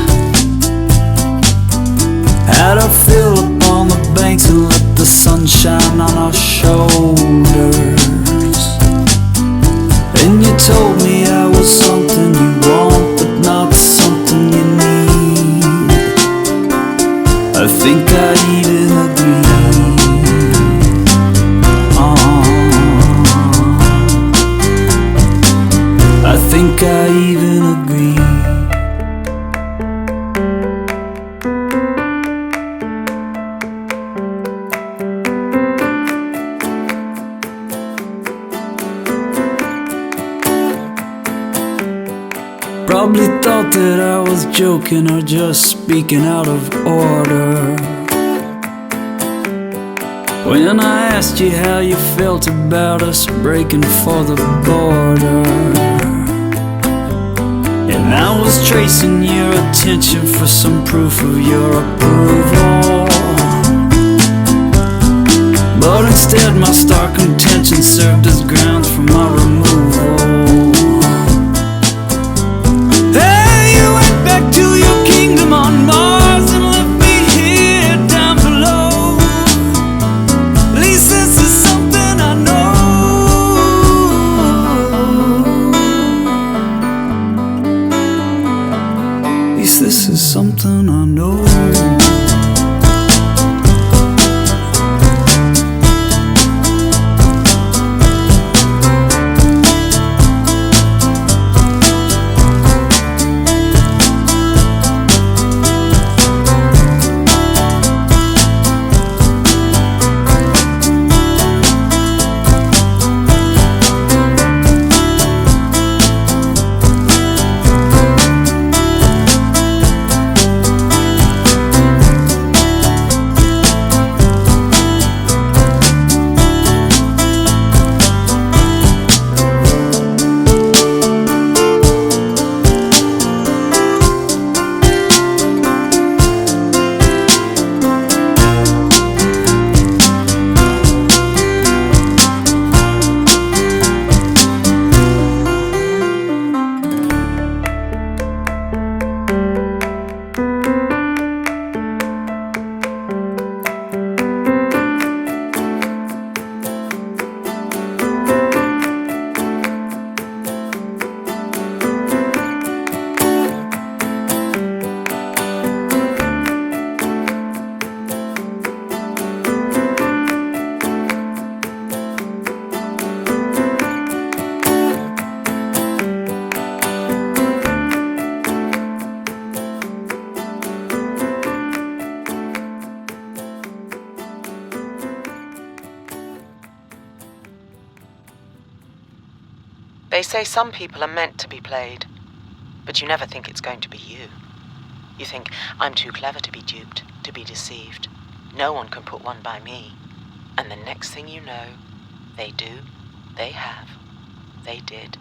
Had our fill up on the banks and let the sun shine on our shoulders. And you told me I was something you want, but not something you need. I think I even agree. I think I even agree. Probably thought that I was joking or just speaking out of order when I asked you how you felt about us breaking for the border. And I was tracing your attention for some proof of your approval, but instead my stark intention served as grounds for my removal. Hey, you went back to your kingdom on Mars and left me here down below. At least this is something I know. At least this is something I know. They say some people are meant to be played, but you never think it's going to be you. You think, I'm too clever to be duped, to be deceived. No one can put one by me. And the next thing you know, they do, they have, they did.